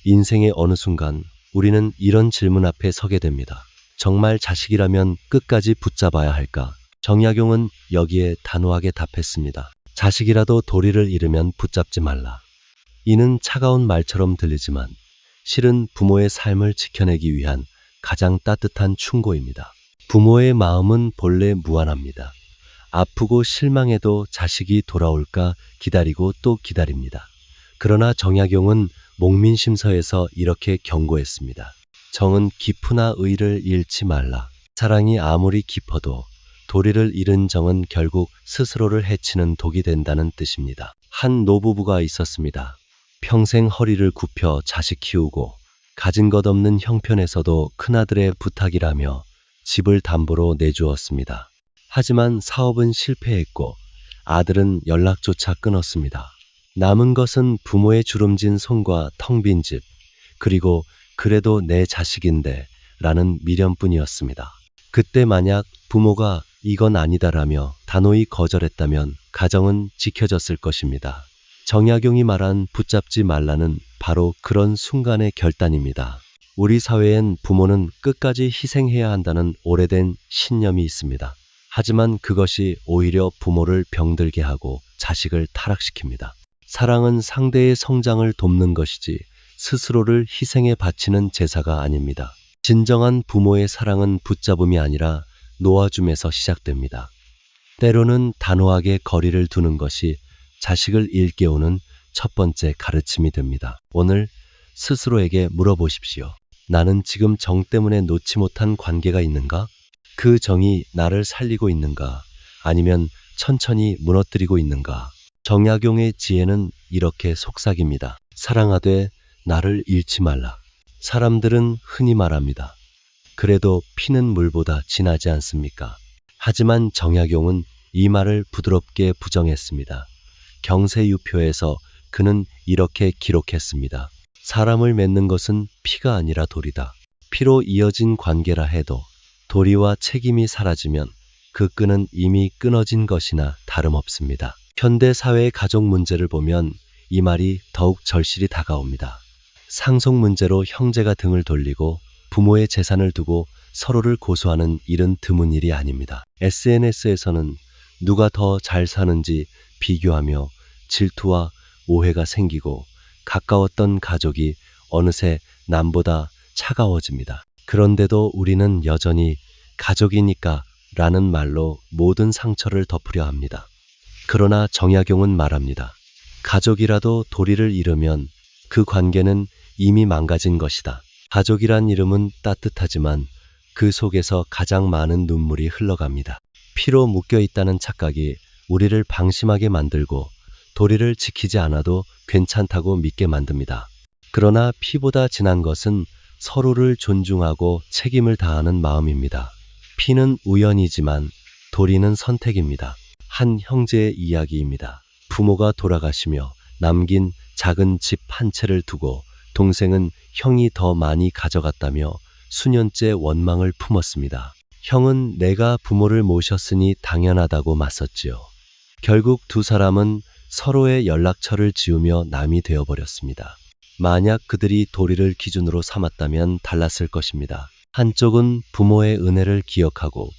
인생의 어느 순간 우리는 이런 질문 앞에 서게 됩니다. 정말 자식이라면 끝까지 붙잡아야 할까? 정약용은 여기에 단호하게 답했습니다. 자식이라도 도리를 잃으면 붙잡지 말라. 이는 차가운 말처럼 들리지만 실은 부모의 삶을 지켜내기 위한 가장 따뜻한 충고입니다. 부모의 마음은 본래 무한합니다. 아프고 실망해도 자식이 돌아올까 기다리고 또 기다립니다. 그러나 정약용은 목민심서에서 이렇게 경고했습니다. 정은 깊으나 의를 잃지 말라. 사랑이 아무리 깊어도 도리를 잃은 정은 결국 스스로를 해치는 독이 된다는 뜻입니다. 한 노부부가 있었습니다. 평생 허리를 굽혀 자식 키우고 가진 것 없는 형편에서도 큰아들의 부탁이라며 집을 담보로 내주었습니다. 하지만 사업은 실패했고 아들은 연락조차 끊었습니다. 남은 것은 부모의 주름진 손과 텅 빈 집, 그리고 그래도 내 자식인데 라는 미련뿐이었습니다. 그때 만약 부모가 이건 아니다라며 단호히 거절했다면 가정은 지켜졌을 것입니다. 정약용이 말한 붙잡지 말라는 바로 그런 순간의 결단입니다. 우리 사회엔 부모는 끝까지 희생해야 한다는 오래된 신념이 있습니다. 하지만 그것이 오히려 부모를 병들게 하고 자식을 타락시킵니다. 사랑은 상대의 성장을 돕는 것이지 스스로를 희생에 바치는 제사가 아닙니다. 진정한 부모의 사랑은 붙잡음이 아니라 놓아줌에서 시작됩니다. 때로는 단호하게 거리를 두는 것이 자식을 일깨우는 첫 번째 가르침이 됩니다. 오늘 스스로에게 물어보십시오. 나는 지금 정 때문에 놓지 못한 관계가 있는가? 그 정이 나를 살리고 있는가? 아니면 천천히 무너뜨리고 있는가? 정약용의 지혜는 이렇게 속삭입니다. 사랑하되 나를 잃지 말라. 사람들은 흔히 말합니다. 그래도 피는 물보다 진하지 않습니까? 하지만 정약용은 이 말을 부드럽게 부정했습니다. 경세유표에서 그는 이렇게 기록했습니다. 사람을 맺는 것은 피가 아니라 도리다. 피로 이어진 관계라 해도 도리와 책임이 사라지면 그 끈은 이미 끊어진 것이나 다름없습니다. 현대 사회의 가족 문제를 보면 이 말이 더욱 절실히 다가옵니다. 상속 문제로 형제가 등을 돌리고 부모의 재산을 두고 서로를 고소하는 일은 드문 일이 아닙니다. SNS에서는 누가 더 잘 사는지 비교하며 질투와 오해가 생기고 가까웠던 가족이 어느새 남보다 차가워집니다. 그런데도 우리는 여전히 가족이니까 라는 말로 모든 상처를 덮으려 합니다. 그러나 정약용은 말합니다. 가족이라도 도리를 잃으면 그 관계는 이미 망가진 것이다. 가족이란 이름은 따뜻하지만 그 속에서 가장 많은 눈물이 흘러갑니다. 피로 묶여 있다는 착각이 우리를 방심하게 만들고 도리를 지키지 않아도 괜찮다고 믿게 만듭니다. 그러나 피보다 진한 것은 서로를 존중하고 책임을 다하는 마음입니다. 피는 우연이지만 도리는 선택입니다. 한 형제의 이야기입니다. 부모가 돌아가시며 남긴 작은 집 한 채를 두고 동생은 형이 더 많이 가져갔다며 수년째 원망을 품었습니다. 형은 내가 부모를 모셨으니 당연하다고 맞섰지요. 결국 두 사람은 서로의 연락처를 지우며 남이 되어버렸습니다. 만약 그들이 도리를 기준으로 삼았다면 달랐을 것입니다. 한쪽은 부모의 은혜를 기억하고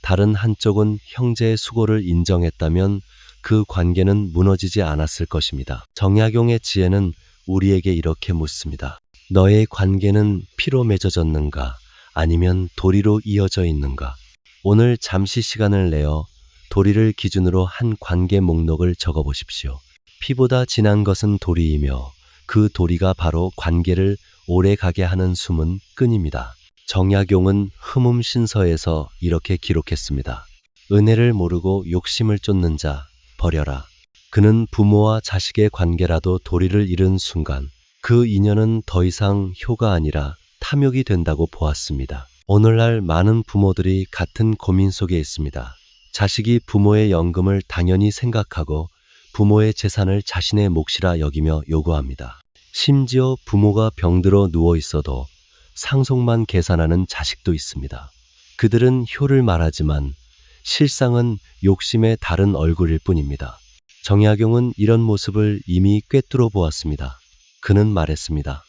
다른 한쪽은 형제의 수고를 인정했다면 그 관계는 무너지지 않았을 것입니다. 정약용의 지혜는 우리에게 이렇게 묻습니다. 너의 관계는 피로 맺어졌는가? 아니면 도리로 이어져 있는가? 오늘 잠시 시간을 내어 도리를 기준으로 한 관계 목록을 적어보십시오. 피보다 진한 것은 도리이며 그 도리가 바로 관계를 오래 가게 하는 숨은 끈입니다. 정약용은 흠음신서에서 이렇게 기록했습니다. 은혜를 모르고 욕심을 쫓는 자 버려라. 그는 부모와 자식의 관계라도 도리를 잃은 순간 그 인연은 더 이상 효가 아니라 탐욕이 된다고 보았습니다. 오늘날 많은 부모들이 같은 고민 속에 있습니다. 자식이 부모의 연금을 당연히 생각하고 부모의 재산을 자신의 몫이라 여기며 요구합니다. 심지어 부모가 병들어 누워 있어도 상속만 계산하는 자식도 있습니다. 그들은 효를 말하지만 실상은 욕심의 다른 얼굴일 뿐입니다. 정약용은 이런 모습을 이미 꿰뚫어 보았습니다. 그는 말했습니다.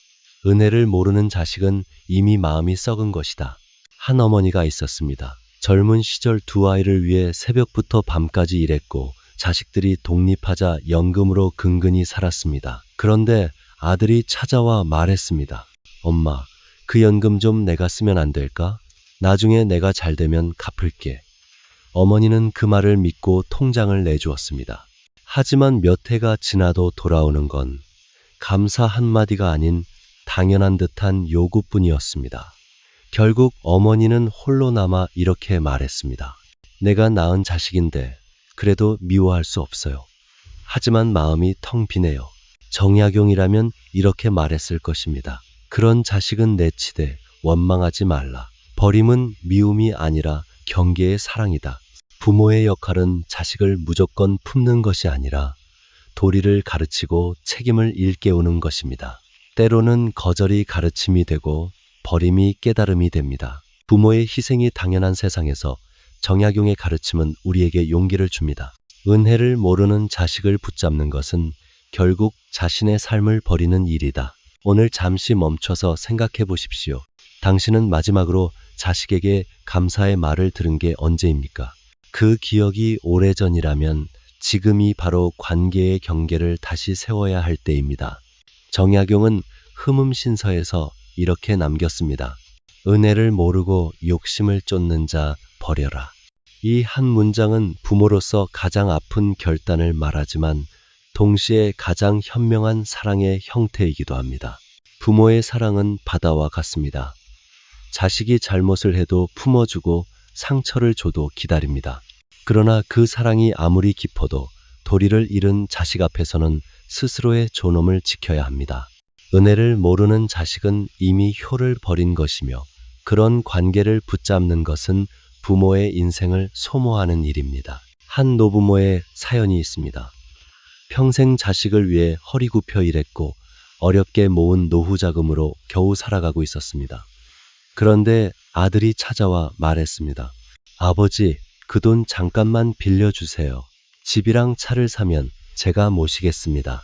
은혜를 모르는 자식은 이미 마음이 썩은 것이다. 한 어머니가 있었습니다. 젊은 시절 두 아이를 위해 새벽부터 밤까지 일했고 자식들이 독립하자 연금으로 근근히 살았습니다. 그런데 아들이 찾아와 말했습니다. 엄마, 그 연금 좀 내가 쓰면 안 될까? 나중에 내가 잘 되면 갚을게. 어머니는 그 말을 믿고 통장을 내주었습니다. 하지만 몇 해가 지나도 돌아오는 건 감사 한마디가 아닌 당연한 듯한 요구뿐이었습니다. 결국 어머니는 홀로 남아 이렇게 말했습니다. 내가 낳은 자식인데 그래도 미워할 수 없어요. 하지만 마음이 텅 비네요. 정약용이라면 이렇게 말했을 것입니다. 그런 자식은 내치되 원망하지 말라. 버림은 미움이 아니라 경계의 사랑이다. 부모의 역할은 자식을 무조건 품는 것이 아니라 도리를 가르치고 책임을 일깨우는 것입니다. 때로는 거절이 가르침이 되고 버림이 깨달음이 됩니다. 부모의 희생이 당연한 세상에서 정약용의 가르침은 우리에게 용기를 줍니다. 은혜를 모르는 자식을 붙잡는 것은 결국 자신의 삶을 버리는 일이다. 오늘 잠시 멈춰서 생각해 보십시오. 당신은 마지막으로 자식에게 감사의 말을 들은 게 언제입니까? 그 기억이 오래전이라면 지금이 바로 관계의 경계를 다시 세워야 할 때입니다. 정약용은 흠음신서에서 이렇게 남겼습니다. 은혜를 모르고 욕심을 쫓는 자 버려라. 이 한 문장은 부모로서 가장 아픈 결단을 말하지만 동시에 가장 현명한 사랑의 형태이기도 합니다. 부모의 사랑은 바다와 같습니다. 자식이 잘못을 해도 품어주고 상처를 줘도 기다립니다. 그러나 그 사랑이 아무리 깊어도 도리를 잃은 자식 앞에서는 스스로의 존엄을 지켜야 합니다. 은혜를 모르는 자식은 이미 효를 버린 것이며 그런 관계를 붙잡는 것은 부모의 인생을 소모하는 일입니다. 한 노부모의 사연이 있습니다. 평생 자식을 위해 허리 굽혀 일했고 어렵게 모은 노후 자금으로 겨우 살아가고 있었습니다. 그런데 아들이 찾아와 말했습니다. 아버지, 그 돈 잠깐만 빌려주세요. 집이랑 차를 사면 제가 모시겠습니다.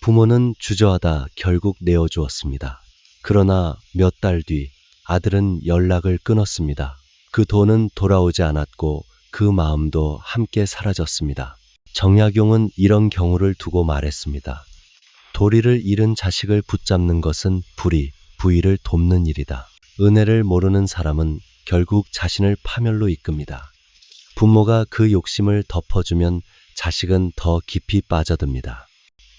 부모는 주저하다 결국 내어주었습니다. 그러나 몇 달 뒤 아들은 연락을 끊었습니다. 그 돈은 돌아오지 않았고 그 마음도 함께 사라졌습니다. 정약용은 이런 경우를 두고 말했습니다. 도리를 잃은 자식을 붙잡는 것은 부의를 돕는 일이다. 은혜를 모르는 사람은 결국 자신을 파멸로 이끕니다. 부모가 그 욕심을 덮어주면 자식은 더 깊이 빠져듭니다.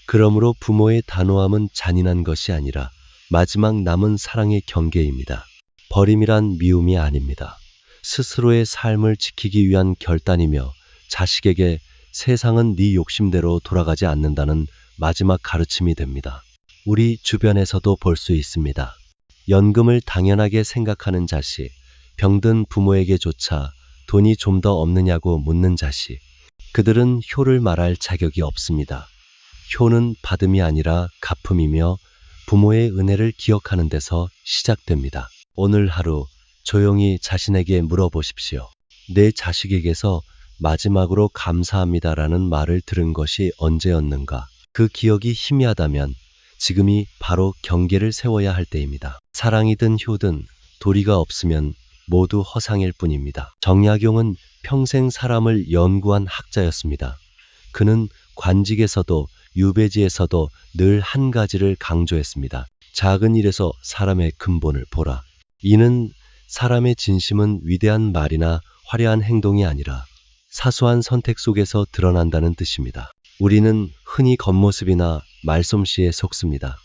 그러므로 부모의 단호함은 잔인한 것이 아니라 마지막 남은 사랑의 경계입니다. 버림이란 미움이 아닙니다. 스스로의 삶을 지키기 위한 결단이며 자식에게 세상은 네 욕심대로 돌아가지 않는다는 마지막 가르침이 됩니다. 우리 주변에서도 볼 수 있습니다. 연금을 당연하게 생각하는 자식, 병든 부모에게조차 돈이 좀 더 없느냐고 묻는 자식. 그들은 효를 말할 자격이 없습니다. 효는 받음이 아니라 갚음이며 부모의 은혜를 기억하는 데서 시작됩니다. 오늘 하루 조용히 자신에게 물어보십시오. 내 자식에게서 마지막으로 감사합니다라는 말을 들은 것이 언제였는가? 그 기억이 희미하다면 지금이 바로 경계를 세워야 할 때입니다. 사랑이든 효든 도리가 없으면 모두 허상일 뿐입니다. 정약용은 평생 사람을 연구한 학자였습니다. 그는 관직에서도 유배지에서도 늘 한 가지를 강조했습니다. 작은 일에서 사람의 근본을 보라. 이는 사람의 진심은 위대한 말이나 화려한 행동이 아니라 사소한 선택 속에서 드러난다는 뜻입니다. 우리는 흔히 겉모습이나 말솜씨에 속습니다.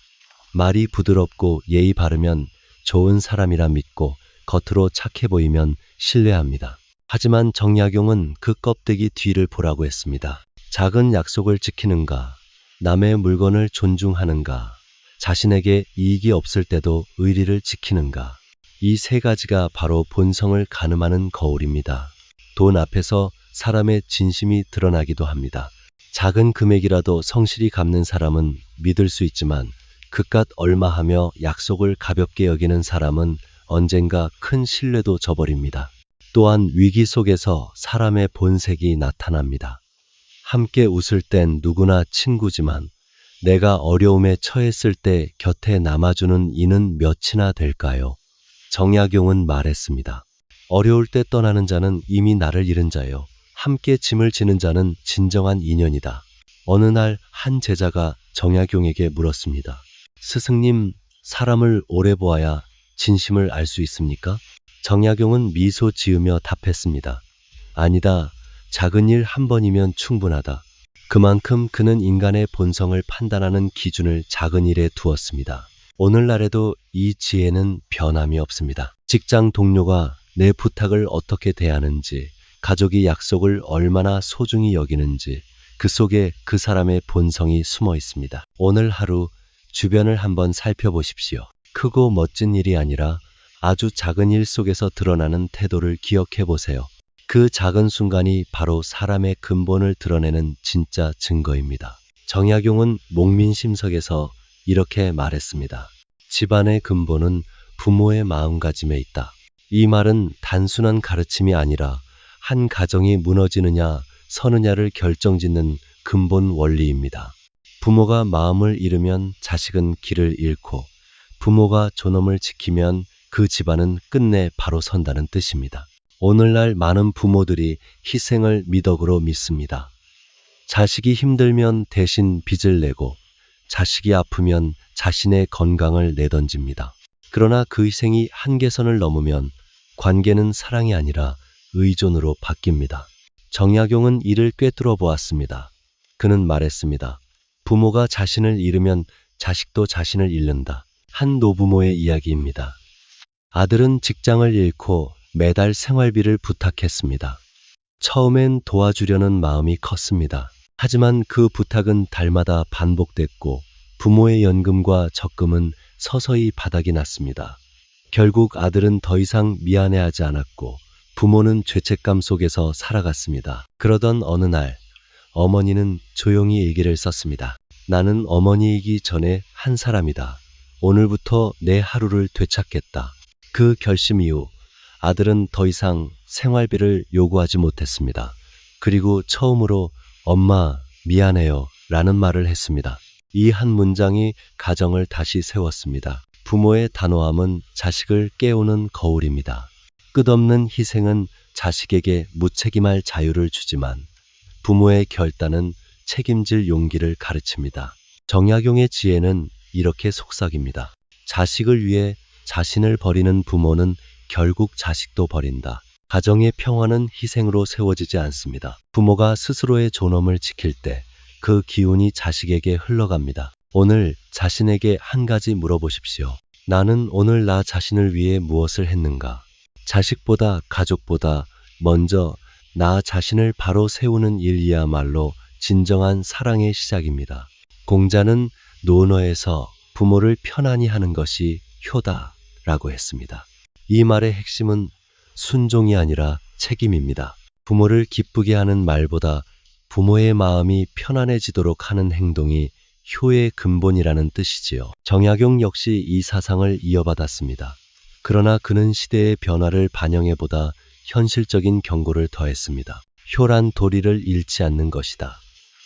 말이 부드럽고 예의 바르면 좋은 사람이라 믿고 겉으로 착해 보이면 신뢰합니다. 하지만 정약용은 그 껍데기 뒤를 보라고 했습니다. 작은 약속을 지키는가, 남의 물건을 존중하는가, 자신에게 이익이 없을 때도 의리를 지키는가. 이 세 가지가 바로 본성을 가늠하는 거울입니다. 돈 앞에서 사람의 진심이 드러나기도 합니다. 작은 금액이라도 성실히 갚는 사람은 믿을 수 있지만 그깟 얼마 하며 약속을 가볍게 여기는 사람은 언젠가 큰 신뢰도 저버립니다. 또한 위기 속에서 사람의 본색이 나타납니다. 함께 웃을 땐 누구나 친구지만 내가 어려움에 처했을 때 곁에 남아주는 이는 몇이나 될까요? 정약용은 말했습니다. 어려울 때 떠나는 자는 이미 나를 잃은 자요. 함께 짐을 지는 자는 진정한 인연이다. 어느 날 한 제자가 정약용에게 물었습니다. 스승님, 사람을 오래 보아야 진심을 알 수 있습니까? 정약용은 미소 지으며 답했습니다. 아니다. 작은 일 한 번이면 충분하다. 그만큼 그는 인간의 본성을 판단하는 기준을 작은 일에 두었습니다. 오늘날에도 이 지혜는 변함이 없습니다. 직장 동료가 내 부탁을 어떻게 대하는지, 가족이 약속을 얼마나 소중히 여기는지, 그 속에 그 사람의 본성이 숨어 있습니다. 오늘 하루 주변을 한번 살펴보십시오. 크고 멋진 일이 아니라 아주 작은 일 속에서 드러나는 태도를 기억해 보세요. 그 작은 순간이 바로 사람의 근본을 드러내는 진짜 증거입니다. 정약용은 목민심석에서 이렇게 말했습니다. 집안의 근본은 부모의 마음가짐에 있다. 이 말은 단순한 가르침이 아니라 한 가정이 무너지느냐 서느냐를 결정짓는 근본 원리입니다. 부모가 마음을 잃으면 자식은 길을 잃고 부모가 존엄을 지키면 그 집안은 끝내 바로 선다는 뜻입니다. 오늘날 많은 부모들이 희생을 미덕으로 믿습니다. 자식이 힘들면 대신 빚을 내고 자식이 아프면 자신의 건강을 내던집니다. 그러나 그 희생이 한계선을 넘으면 관계는 사랑이 아니라 의존으로 바뀝니다. 정약용은 이를 꿰뚫어 보았습니다. 그는 말했습니다. 부모가 자신을 잃으면 자식도 자신을 잃는다. 한 노부모의 이야기입니다. 아들은 직장을 잃고 매달 생활비를 부탁했습니다. 처음엔 도와주려는 마음이 컸습니다. 하지만 그 부탁은 달마다 반복됐고 부모의 연금과 적금은 서서히 바닥이 났습니다. 결국 아들은 더 이상 미안해하지 않았고 부모는 죄책감 속에서 살아갔습니다. 그러던 어느 날 어머니는 조용히 일기를 썼습니다. 나는 어머니이기 전에 한 사람이다. 오늘부터 내 하루를 되찾겠다. 그 결심 이후 아들은 더 이상 생활비를 요구하지 못했습니다. 그리고 처음으로 엄마 미안해요 라는 말을 했습니다. 이 한 문장이 가정을 다시 세웠습니다. 부모의 단호함은 자식을 깨우는 거울입니다. 끝없는 희생은 자식에게 무책임할 자유를 주지만 부모의 결단은 책임질 용기를 가르칩니다. 정약용의 지혜는 이렇게 속삭입니다. 자식을 위해 자신을 버리는 부모는 결국 자식도 버린다. 가정의 평화는 희생으로 세워지지 않습니다. 부모가 스스로의 존엄을 지킬 때 그 기운이 자식에게 흘러갑니다. 오늘 자신에게 한 가지 물어보십시오. 나는 오늘 나 자신을 위해 무엇을 했는가? 자식보다 가족보다 먼저 나 자신을 바로 세우는 일이야말로 진정한 사랑의 시작입니다. 공자는 논어에서 부모를 편안히 하는 것이 효다라고 했습니다. 이 말의 핵심은 순종이 아니라 책임입니다. 부모를 기쁘게 하는 말보다 부모의 마음이 편안해지도록 하는 행동이 효의 근본이라는 뜻이지요. 정약용 역시 이 사상을 이어받았습니다. 그러나 그는 시대의 변화를 반영해보다 현실적인 경고를 더했습니다. 효란 도리를 잃지 않는 것이다.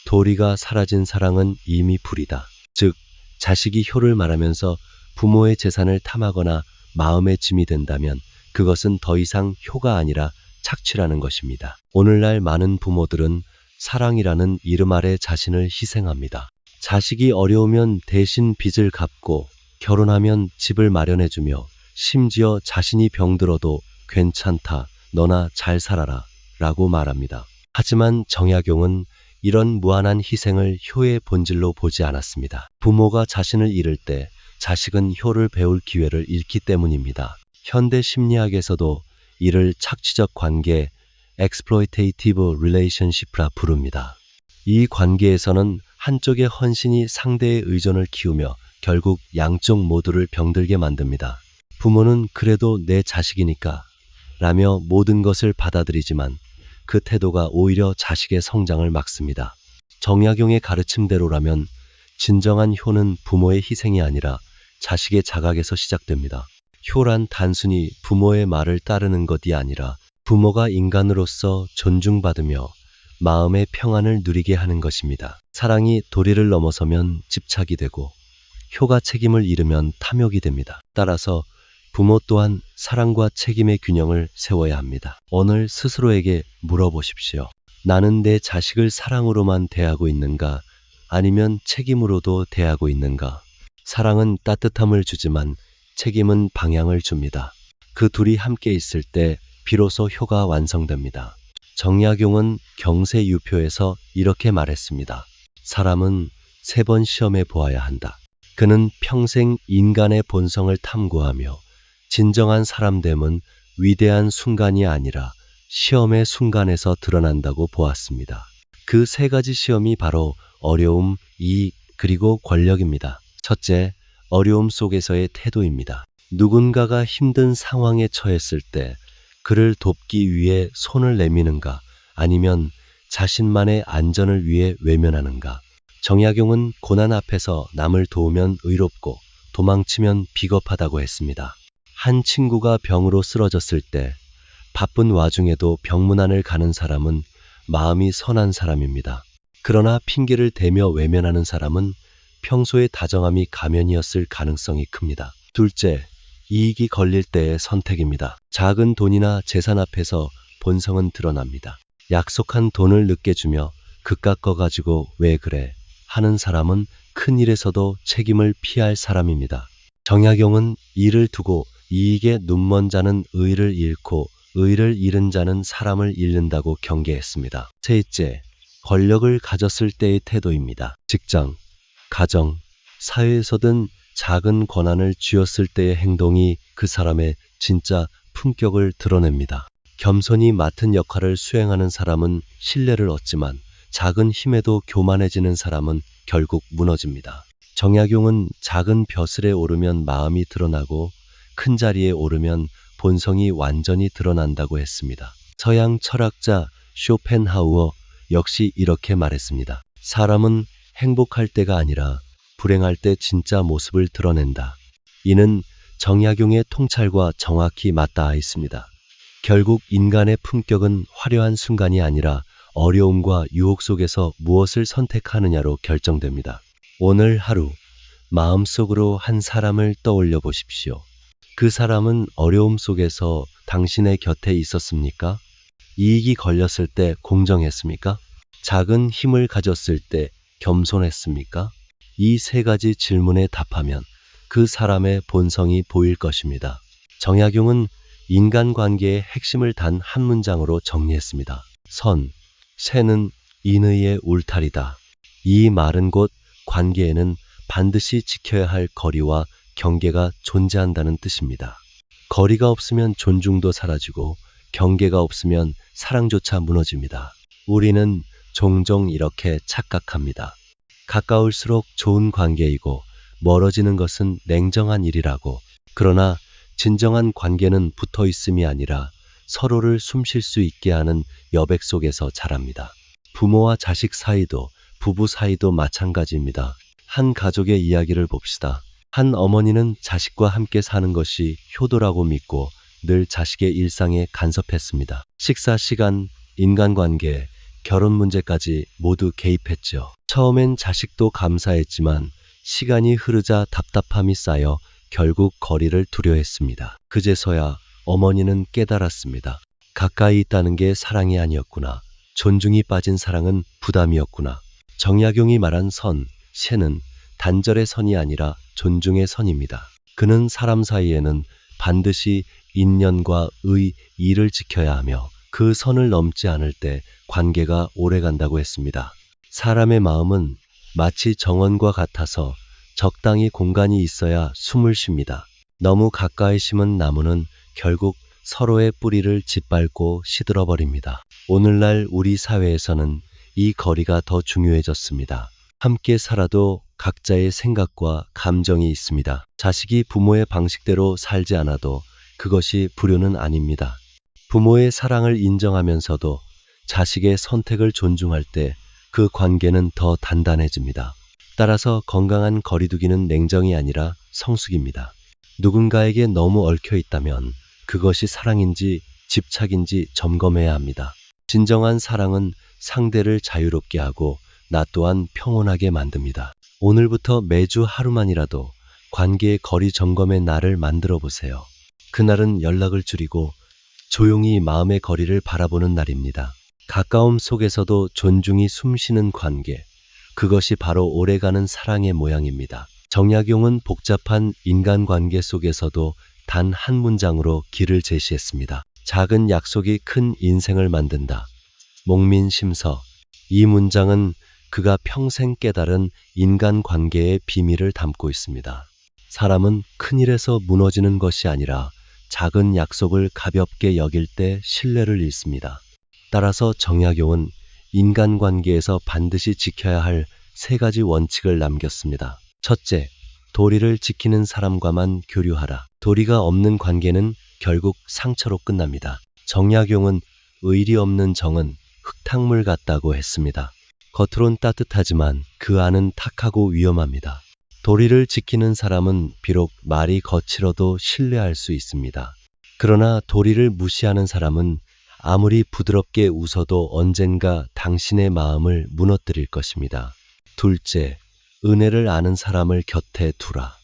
도리가 사라진 사랑은 이미 불이다. 즉, 자식이 효를 말하면서 부모의 재산을 탐하거나 마음의 짐이 된다면 그것은 더 이상 효가 아니라 착취라는 것입니다. 오늘날 많은 부모들은 사랑이라는 이름 아래 자신을 희생합니다. 자식이 어려우면 대신 빚을 갚고 결혼하면 집을 마련해주며 심지어 자신이 병들어도 괜찮다, 너나 잘 살아라 라고 말합니다. 하지만 정약용은 이런 무한한 희생을 효의 본질로 보지 않았습니다. 부모가 자신을 잃을 때 자식은 효를 배울 기회를 잃기 때문입니다. 현대 심리학에서도 이를 착취적 관계, exploitative relationship라 부릅니다. 이 관계에서는 한쪽의 헌신이 상대의 의존을 키우며 결국 양쪽 모두를 병들게 만듭니다. 부모는 그래도 내 자식이니까 라며 모든 것을 받아들이지만 그 태도가 오히려 자식의 성장을 막습니다. 정약용의 가르침대로라면 진정한 효는 부모의 희생이 아니라 자식의 자각에서 시작됩니다. 효란 단순히 부모의 말을 따르는 것이 아니라 부모가 인간으로서 존중받으며 마음의 평안을 누리게 하는 것입니다. 사랑이 도리를 넘어서면 집착이 되고 효가 책임을 잃으면 탐욕이 됩니다. 따라서 부모 또한 사랑과 책임의 균형을 세워야 합니다. 오늘 스스로에게 물어보십시오. 나는 내 자식을 사랑으로만 대하고 있는가? 아니면 책임으로도 대하고 있는가? 사랑은 따뜻함을 주지만 책임은 방향을 줍니다. 그 둘이 함께 있을 때 비로소 효가 완성됩니다. 정약용은 경세유표에서 이렇게 말했습니다. 사람은 3번 시험해 보아야 한다. 그는 평생 인간의 본성을 탐구하며 진정한 사람됨은 위대한 순간이 아니라 시험의 순간에서 드러난다고 보았습니다. 그 3가지 시험이 바로 어려움, 이익, 그리고 권력입니다. 첫째, 어려움 속에서의 태도입니다. 누군가가 힘든 상황에 처했을 때 그를 돕기 위해 손을 내미는가 아니면 자신만의 안전을 위해 외면하는가. 정약용은 고난 앞에서 남을 도우면 의롭고 도망치면 비겁하다고 했습니다. 한 친구가 병으로 쓰러졌을 때 바쁜 와중에도 병문안을 가는 사람은 마음이 선한 사람입니다. 그러나 핑계를 대며 외면하는 사람은 평소의 다정함이 가면이었을 가능성이 큽니다. 둘째, 이익이 걸릴 때의 선택입니다. 작은 돈이나 재산 앞에서 본성은 드러납니다. 약속한 돈을 늦게 주며 그깟 거 가지고 왜 그래 하는 사람은 큰 일에서도 책임을 피할 사람입니다. 정약용은 이를 두고 이익에 눈먼 자는 의를 잃고 의를 잃은 자는 사람을 잃는다고 경계했습니다. 셋째, 권력을 가졌을 때의 태도입니다. 직장, 가정, 사회에서든 작은 권한을 쥐었을 때의 행동이 그 사람의 진짜 품격을 드러냅니다. 겸손히 맡은 역할을 수행하는 사람은 신뢰를 얻지만 작은 힘에도 교만해지는 사람은 결국 무너집니다. 정약용은 작은 벼슬에 오르면 마음이 드러나고 큰 자리에 오르면 본성이 완전히 드러난다고 했습니다. 서양 철학자 쇼펜하우어 역시 이렇게 말했습니다. 사람은 행복할 때가 아니라 불행할 때 진짜 모습을 드러낸다. 이는 정약용의 통찰과 정확히 맞닿아 있습니다. 결국 인간의 품격은 화려한 순간이 아니라 어려움과 유혹 속에서 무엇을 선택하느냐로 결정됩니다. 오늘 하루 마음속으로 한 사람을 떠올려 보십시오. 그 사람은 어려움 속에서 당신의 곁에 있었습니까? 이익이 걸렸을 때 공정했습니까? 작은 힘을 가졌을 때 겸손했습니까? 이 3가지 질문에 답하면 그 사람의 본성이 보일 것입니다. 정약용은 인간관계의 핵심을 단 한 문장으로 정리했습니다. 선, 세는 인의의 울타리다. 이 말은 곧 관계에는 반드시 지켜야 할 거리와 경계가 존재한다는 뜻입니다. 거리가 없으면 존중도 사라지고 경계가 없으면 사랑조차 무너집니다. 우리는 종종 이렇게 착각합니다. 가까울수록 좋은 관계이고 멀어지는 것은 냉정한 일이라고. 그러나 진정한 관계는 붙어 있음이 아니라 서로를 숨쉴 수 있게 하는 여백 속에서 자랍니다. 부모와 자식 사이도 부부 사이도 마찬가지입니다. 한 가족의 이야기를 봅시다. 한 어머니는 자식과 함께 사는 것이 효도라고 믿고 늘 자식의 일상에 간섭했습니다. 식사 시간, 인간관계, 결혼 문제까지 모두 개입했죠. 처음엔 자식도 감사했지만 시간이 흐르자 답답함이 쌓여 결국 거리를 두려했습니다. 그제서야 어머니는 깨달았습니다. 가까이 있다는 게 사랑이 아니었구나. 존중이 빠진 사랑은 부담이었구나. 정약용이 말한 선, 세는 단절의 선이 아니라 존중의 선입니다. 그는 사람 사이에는 반드시 인연과 의, 이를 지켜야 하며 그 선을 넘지 않을 때 관계가 오래간다고 했습니다. 사람의 마음은 마치 정원과 같아서 적당히 공간이 있어야 숨을 쉽니다. 너무 가까이 심은 나무는 결국 서로의 뿌리를 짓밟고 시들어버립니다. 오늘날 우리 사회에서는 이 거리가 더 중요해졌습니다. 함께 살아도 각자의 생각과 감정이 있습니다. 자식이 부모의 방식대로 살지 않아도 그것이 불효는 아닙니다. 부모의 사랑을 인정하면서도 자식의 선택을 존중할 때 그 관계는 더 단단해집니다. 따라서 건강한 거리두기는 냉정이 아니라 성숙입니다. 누군가에게 너무 얽혀 있다면 그것이 사랑인지 집착인지 점검해야 합니다. 진정한 사랑은 상대를 자유롭게 하고 나 또한 평온하게 만듭니다. 오늘부터 매주 하루만이라도 관계의 거리 점검의 날을 만들어 보세요. 그날은 연락을 줄이고 조용히 마음의 거리를 바라보는 날입니다. 가까움 속에서도 존중이 숨쉬는 관계, 그것이 바로 오래가는 사랑의 모양입니다. 정약용은 복잡한 인간관계 속에서도 단 한 문장으로 길을 제시했습니다. 작은 약속이 큰 인생을 만든다. 목민심서. 이 문장은 그가 평생 깨달은 인간관계의 비밀을 담고 있습니다. 사람은 큰 일에서 무너지는 것이 아니라 작은 약속을 가볍게 여길 때 신뢰를 잃습니다. 따라서 정약용은 인간관계에서 반드시 지켜야 할 3가지 원칙을 남겼습니다. 첫째, 도리를 지키는 사람과만 교류하라. 도리가 없는 관계는 결국 상처로 끝납니다. 정약용은 의리 없는 정은 흙탕물 같다고 했습니다. 겉으론 따뜻하지만 그 안은 탁하고 위험합니다. 도리를 지키는 사람은 비록 말이 거칠어도 신뢰할 수 있습니다. 그러나 도리를 무시하는 사람은 아무리 부드럽게 웃어도 언젠가 당신의 마음을 무너뜨릴 것입니다. 둘째, 은혜를 아는 사람을 곁에 두라.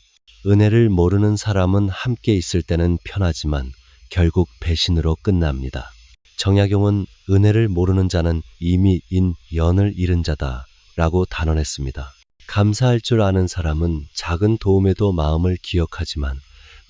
은혜를 모르는 사람은 함께 있을 때는 편하지만 결국 배신으로 끝납니다. 정약용은 은혜를 모르는 자는 이미 연을 잃은 자다 라고 단언했습니다. 감사할 줄 아는 사람은 작은 도움에도 마음을 기억하지만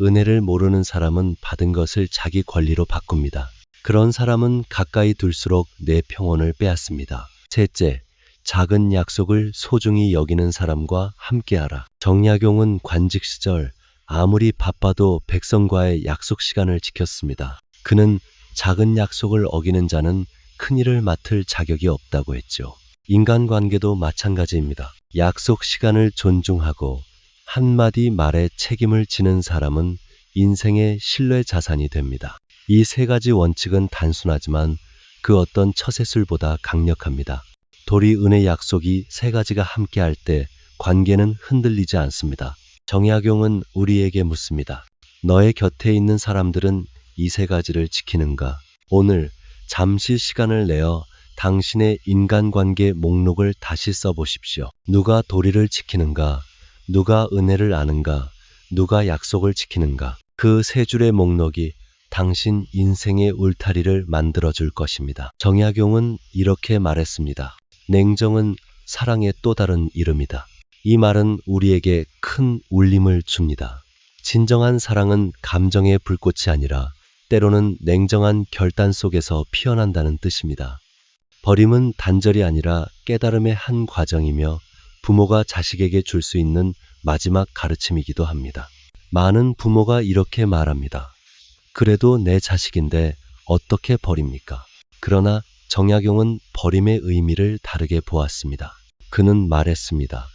은혜를 모르는 사람은 받은 것을 자기 권리로 바꿉니다. 그런 사람은 가까이 둘수록 내 평온을 빼앗습니다. 셋째, 작은 약속을 소중히 여기는 사람과 함께하라. 정약용은 관직 시절 아무리 바빠도 백성과의 약속 시간을 지켰습니다. 그는 작은 약속을 어기는 자는 큰일을 맡을 자격이 없다고 했죠. 인간관계도 마찬가지입니다. 약속 시간을 존중하고 한마디 말에 책임을 지는 사람은 인생의 신뢰 자산이 됩니다. 이 3가지 원칙은 단순하지만 그 어떤 처세술보다 강력합니다. 도리, 은혜, 약속이 3가지가 함께할 때 관계는 흔들리지 않습니다. 정약용은 우리에게 묻습니다. 너의 곁에 있는 사람들은 이 3가지를 지키는가? 오늘 잠시 시간을 내어 당신의 인간관계 목록을 다시 써보십시오. 누가 도리를 지키는가? 누가 은혜를 아는가? 누가 약속을 지키는가? 그 3줄의 목록이 당신 인생의 울타리를 만들어줄 것입니다. 정약용은 이렇게 말했습니다. 냉정은 사랑의 또 다른 이름이다. 이 말은 우리에게 큰 울림을 줍니다. 진정한 사랑은 감정의 불꽃이 아니라 때로는 냉정한 결단 속에서 피어난다는 뜻입니다. 버림은 단절이 아니라 깨달음의 한 과정이며 부모가 자식에게 줄 수 있는 마지막 가르침이기도 합니다. 많은 부모가 이렇게 말합니다. 그래도 내 자식인데 어떻게 버립니까? 그러나 정약용은 버림의 의미를 다르게 보았습니다. 그는 말했습니다.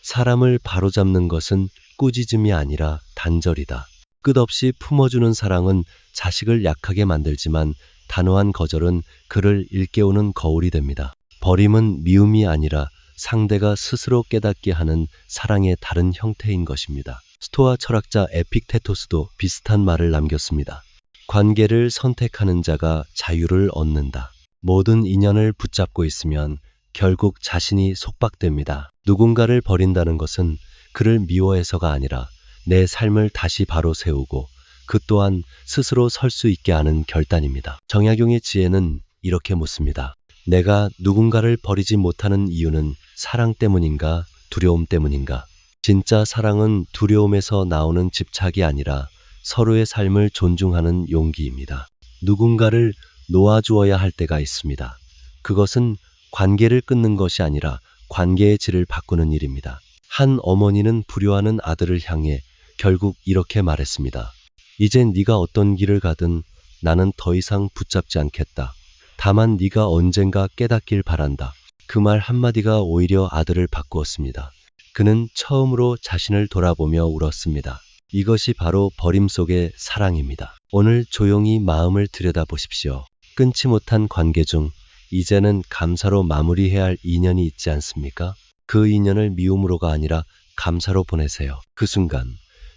사람을 바로잡는 것은 꾸짖음이 아니라 단절이다. 끝없이 품어주는 사랑은 자식을 약하게 만들지만 단호한 거절은 그를 일깨우는 거울이 됩니다. 버림은 미움이 아니라 상대가 스스로 깨닫게 하는 사랑의 다른 형태인 것입니다. 스토아 철학자 에픽테토스도 비슷한 말을 남겼습니다. 관계를 선택하는 자가 자유를 얻는다. 모든 인연을 붙잡고 있으면 결국 자신이 속박됩니다. 누군가를 버린다는 것은 그를 미워해서가 아니라 내 삶을 다시 바로 세우고 그 또한 스스로 설 수 있게 하는 결단입니다. 정약용의 지혜는 이렇게 묻습니다. 내가 누군가를 버리지 못하는 이유는 사랑 때문인가, 두려움 때문인가? 진짜 사랑은 두려움에서 나오는 집착이 아니라 서로의 삶을 존중하는 용기입니다. 누군가를 놓아주어야 할 때가 있습니다. 그것은 관계를 끊는 것이 아니라 관계의 질을 바꾸는 일입니다. 한 어머니는 불효하는 아들을 향해 결국 이렇게 말했습니다. 이젠 네가 어떤 길을 가든 나는 더 이상 붙잡지 않겠다. 다만 네가 언젠가 깨닫길 바란다. 그 말 한마디가 오히려 아들을 바꾸었습니다. 그는 처음으로 자신을 돌아보며 울었습니다. 이것이 바로 버림 속의 사랑입니다. 오늘 조용히 마음을 들여다보십시오. 끊지 못한 관계 중 이제는 감사로 마무리해야 할 인연이 있지 않습니까? 그 인연을 미움으로가 아니라 감사로 보내세요. 그 순간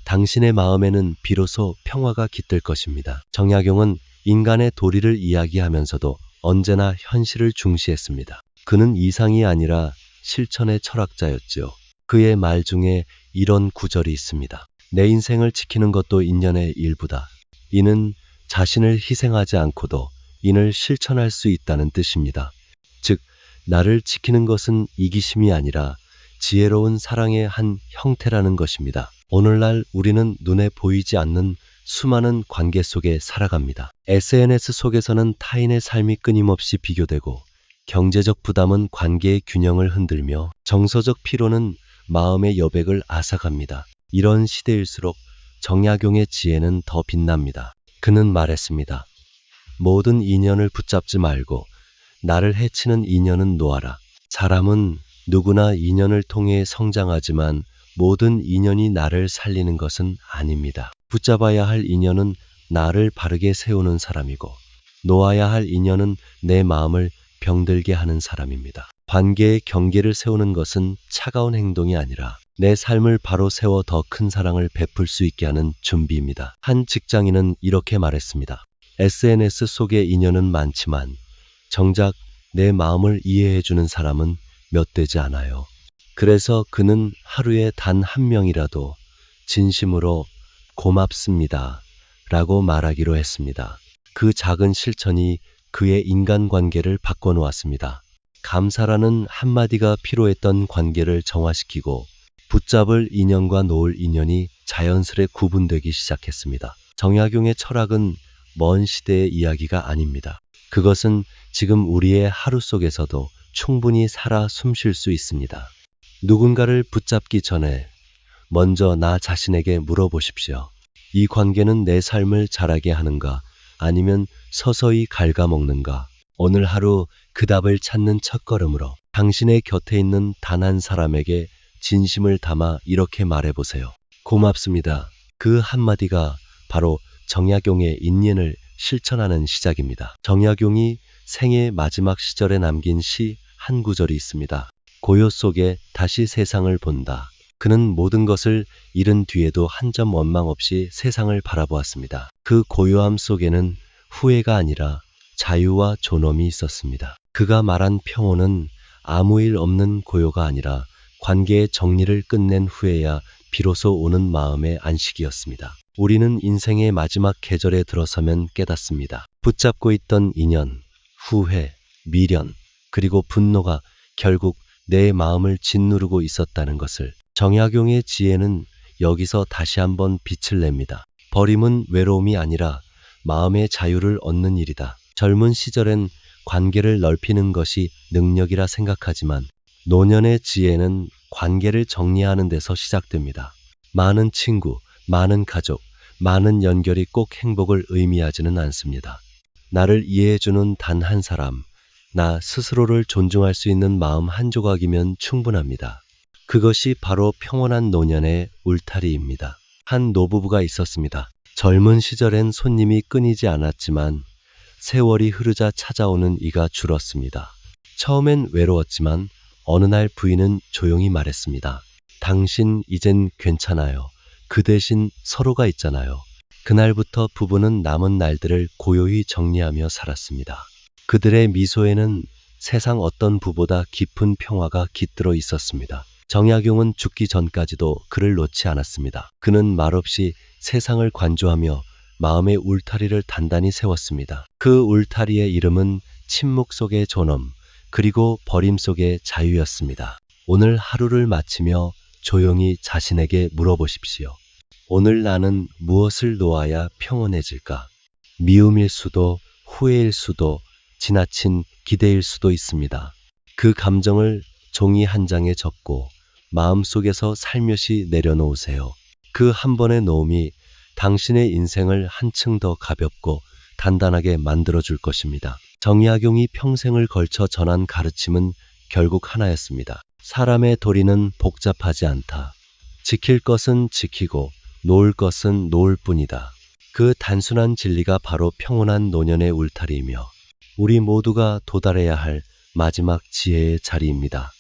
당신의 마음에는 비로소 평화가 깃들 것입니다. 정약용은 인간의 도리를 이야기하면서도 언제나 현실을 중시했습니다. 그는 이상이 아니라 실천의 철학자였지요. 그의 말 중에 이런 구절이 있습니다. 내 인생을 지키는 것도 인연의 일부다. 이는 자신을 희생하지 않고도 인을 실천할 수 있다는 뜻입니다. 즉, 나를 지키는 것은 이기심이 아니라 지혜로운 사랑의 한 형태라는 것입니다. 오늘날 우리는 눈에 보이지 않는 수많은 관계 속에 살아갑니다. SNS 속에서는 타인의 삶이 끊임없이 비교되고 경제적 부담은 관계의 균형을 흔들며 정서적 피로는 마음의 여백을 앗아갑니다. 이런 시대일수록 정약용의 지혜는 더 빛납니다. 그는 말했습니다. 모든 인연을 붙잡지 말고 나를 해치는 인연은 놓아라. 사람은 누구나 인연을 통해 성장하지만 모든 인연이 나를 살리는 것은 아닙니다. 붙잡아야 할 인연은 나를 바르게 세우는 사람이고 놓아야 할 인연은 내 마음을 병들게 하는 사람입니다. 관계의 경계를 세우는 것은 차가운 행동이 아니라 내 삶을 바로 세워 더 큰 사랑을 베풀 수 있게 하는 준비입니다. 한 직장인은 이렇게 말했습니다. SNS 속의 인연은 많지만 정작 내 마음을 이해해주는 사람은 몇 되지 않아요. 그래서 그는 하루에 단 한 명이라도 진심으로 고맙습니다 라고 말하기로 했습니다. 그 작은 실천이 그의 인간관계를 바꿔놓았습니다. 감사라는 한마디가 필요했던 관계를 정화시키고 붙잡을 인연과 놓을 인연이 자연스레 구분되기 시작했습니다. 정약용의 철학은 먼 시대의 이야기가 아닙니다. 그것은 지금 우리의 하루 속에서도 충분히 살아 숨쉴 수 있습니다. 누군가를 붙잡기 전에 먼저 나 자신에게 물어보십시오. 이 관계는 내 삶을 자라게 하는가 아니면 서서히 갉아먹는가? 오늘 하루 그 답을 찾는 첫걸음으로 당신의 곁에 있는 단 한 사람에게 진심을 담아 이렇게 말해보세요. 고맙습니다. 그 한마디가 바로 정약용의 인연을 실천하는 시작입니다. 정약용이 생애 마지막 시절에 남긴 시 한 구절이 있습니다. 고요 속에 다시 세상을 본다. 그는 모든 것을 잃은 뒤에도 한 점 원망 없이 세상을 바라보았습니다. 그 고요함 속에는 후회가 아니라 자유와 존엄이 있었습니다. 그가 말한 평온은 아무 일 없는 고요가 아니라 관계의 정리를 끝낸 후에야 비로소 오는 마음의 안식이었습니다. 우리는 인생의 마지막 계절에 들어서면 깨닫습니다. 붙잡고 있던 인연, 후회, 미련, 그리고 분노가 결국 내 마음을 짓누르고 있었다는 것을. 정약용의 지혜는 여기서 다시 한번 빛을 냅니다. 버림은 외로움이 아니라 마음의 자유를 얻는 일이다. 젊은 시절엔 관계를 넓히는 것이 능력이라 생각하지만 노년의 지혜는 관계를 정리하는 데서 시작됩니다. 많은 친구, 많은 가족, 많은 연결이 꼭 행복을 의미하지는 않습니다. 나를 이해해주는 단 한 사람, 나 스스로를 존중할 수 있는 마음 한 조각이면 충분합니다. 그것이 바로 평온한 노년의 울타리입니다. 한 노부부가 있었습니다. 젊은 시절엔 손님이 끊이지 않았지만 세월이 흐르자 찾아오는 이가 줄었습니다. 처음엔 외로웠지만 어느 날 부인은 조용히 말했습니다. 당신 이젠 괜찮아요. 그 대신 서로가 있잖아요. 그날부터 부부는 남은 날들을 고요히 정리하며 살았습니다. 그들의 미소에는 세상 어떤 부보다 깊은 평화가 깃들어 있었습니다. 정약용은 죽기 전까지도 그를 놓지 않았습니다. 그는 말없이 세상을 관조하며 마음의 울타리를 단단히 세웠습니다. 그 울타리의 이름은 침묵 속의 존엄, 그리고 버림 속의 자유였습니다. 오늘 하루를 마치며 조용히 자신에게 물어보십시오. 오늘 나는 무엇을 놓아야 평온해질까? 미움일 수도, 후회일 수도, 지나친 기대일 수도 있습니다. 그 감정을 종이 한 장에 적고 마음속에서 살며시 내려놓으세요. 그 한 번의 놓음이 당신의 인생을 한층 더 가볍고 단단하게 만들어줄 것입니다. 정약용이 평생을 걸쳐 전한 가르침은 결국 하나였습니다. 사람의 도리는 복잡하지 않다. 지킬 것은 지키고 놓을 것은 놓을 뿐이다. 그 단순한 진리가 바로 평온한 노년의 울타리이며 우리 모두가 도달해야 할 마지막 지혜의 자리입니다.